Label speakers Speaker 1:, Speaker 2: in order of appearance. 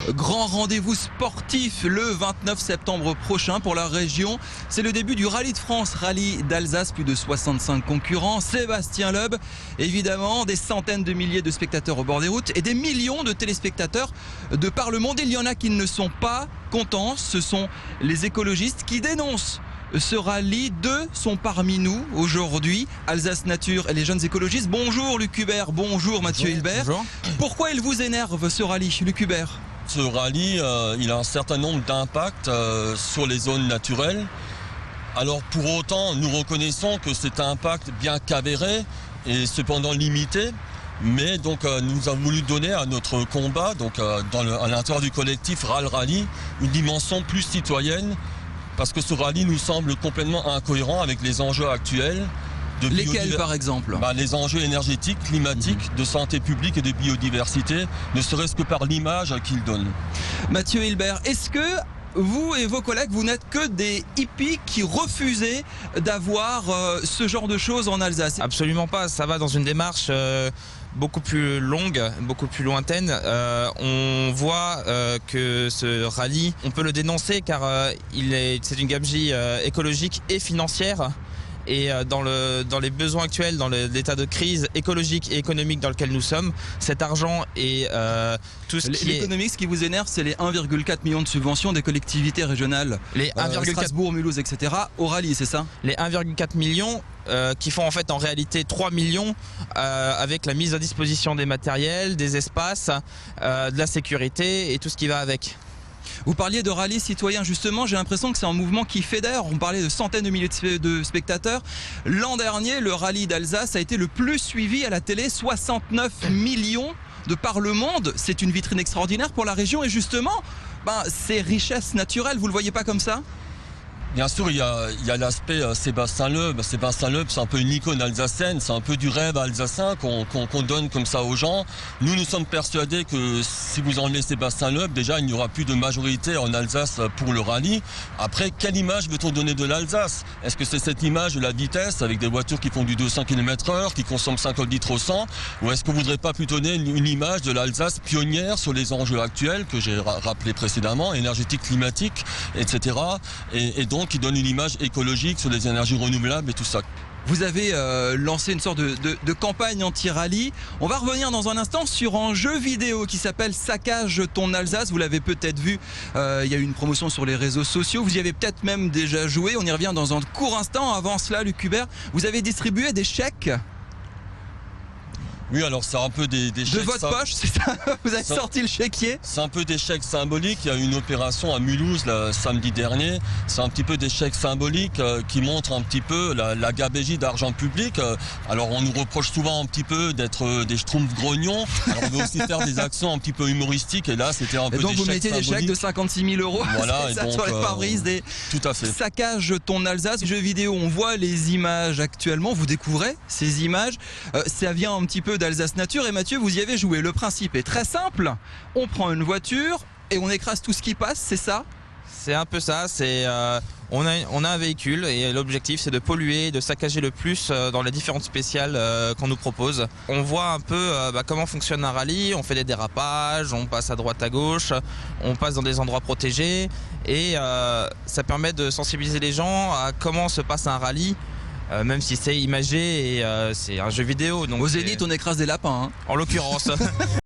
Speaker 1: Grand rendez-vous sportif le 29 septembre prochain pour la région. C'est le début du Rallye de France, Rallye d'Alsace, plus de 65 concurrents. Sébastien Loeb, évidemment, des centaines de milliers de spectateurs au bord des routes et des millions de téléspectateurs de par le monde. Il y en a qui ne sont pas contents, ce sont les écologistes qui dénoncent ce rallye. Deux sont parmi nous aujourd'hui, Alsace Nature et les jeunes écologistes. Bonjour Luc Hubert, bonjour Mathieu Hilbert.
Speaker 2: Bonjour.
Speaker 1: Pourquoi il vous énerve ce rallye, Luc Hubert?
Speaker 3: Ce rallye, il a un certain nombre d'impacts sur les zones naturelles. Alors pour autant, nous reconnaissons que cet impact bien qu'avéré est cependant limité. Mais donc nous avons voulu donner à notre combat, à l'intérieur du collectif RAL Rallye, une dimension plus citoyenne, parce que ce rallye nous semble complètement incohérent avec les enjeux actuels.
Speaker 1: Lesquels par exemple?
Speaker 3: Les enjeux énergétiques, climatiques, de santé publique et de biodiversité, ne serait-ce que par l'image qu'il donne.
Speaker 1: Mathieu Hilbert, est-ce que vous et vos collègues, vous n'êtes que des hippies qui refusaient d'avoir ce genre de choses en Alsace?
Speaker 2: Absolument pas, ça va dans une démarche beaucoup plus longue, beaucoup plus lointaine. On voit que ce rallye, on peut le dénoncer car c'est une gabegie écologique et financière. Et dans les besoins actuels, dans l'état de crise écologique et économique dans lequel nous sommes, cet argent et tout ce qui est...
Speaker 1: L'économique, ce qui vous énerve, c'est les 1,4 millions de subventions des collectivités régionales. Les 1,4 Strasbourg, Mulhouse, etc. au rallye, c'est ça?
Speaker 2: Les 1,4 millions qui font en réalité 3 millions avec la mise à disposition des matériels, des espaces, de la sécurité et tout ce qui va avec.
Speaker 1: Vous parliez de rallye citoyen, justement, j'ai l'impression que c'est un mouvement qui fédère. On parlait de centaines de milliers de spectateurs. L'an dernier, le rallye d'Alsace a été le plus suivi à la télé, 69 millions de par le monde. C'est une vitrine extraordinaire pour la région et justement, ces richesses naturelles, vous ne le voyez pas comme ça?
Speaker 3: Bien sûr, il y a l'aspect Sébastien Loeb. Sébastien Loeb, c'est un peu une icône alsacienne, c'est un peu du rêve alsacien qu'on donne comme ça aux gens. Nous sommes persuadés que si vous enlevez Sébastien Loeb, déjà il n'y aura plus de majorité en Alsace pour le rallye. Après, quelle image veut-on donner de l'Alsace? Est-ce que c'est cette image de la vitesse avec des voitures qui font du 200 km/h, qui consomment 50 litres au 100? Ou est-ce qu'on ne voudrait pas plutôt donner une image de l'Alsace pionnière sur les enjeux actuels que j'ai rappelés précédemment, énergétique, climatique, etc. Et donc qui donne une image écologique sur les énergies renouvelables et tout ça.
Speaker 1: Vous avez lancé une sorte de campagne anti-rallye. On va revenir dans un instant sur un jeu vidéo qui s'appelle Saccage ton Alsace. Vous l'avez peut-être vu, il y a eu une promotion sur les réseaux sociaux. Vous y avez peut-être même déjà joué. On y revient dans un court instant. Avant cela, Luc Hubert, vous avez distribué des chèques.
Speaker 3: Oui, alors c'est un peu des chèques...
Speaker 1: De votre poche, c'est ça? Vous avez sorti le chéquier?
Speaker 3: C'est un peu des chèques symboliques. Il y a eu une opération à Mulhouse samedi dernier. C'est un petit peu des chèques symboliques qui montrent un petit peu la gabegie d'argent public. Alors on nous reproche souvent un petit peu d'être des schtroumpfs grognons. Alors on veut aussi faire des actions un petit peu humoristiques. Et là, c'était un peu des chèques symboliques. Donc vous mettez
Speaker 1: des chèques de 56 000 €,
Speaker 3: voilà,
Speaker 1: ça, sur les pare-brises des...
Speaker 3: Tout à fait.
Speaker 1: Saccage ton Alsace. Jeu vidéo, on voit les images actuellement. Vous découvrez ces images. Ça vient un petit peu d'Alsace Nature et Mathieu, vous y avez joué. Le principe est très simple, on prend une voiture et on écrase tout ce qui passe, c'est ça?
Speaker 2: C'est un peu ça, on a un véhicule et l'objectif c'est de polluer, de saccager le plus dans les différentes spéciales qu'on nous propose. On voit un peu comment fonctionne un rallye, on fait des dérapages, on passe à droite à gauche, on passe dans des endroits protégés et ça permet de sensibiliser les gens à comment se passe un rallye. Même si c'est imagé et c'est un jeu vidéo. Donc
Speaker 1: au Zénith, on écrase des lapins.
Speaker 2: En l'occurrence.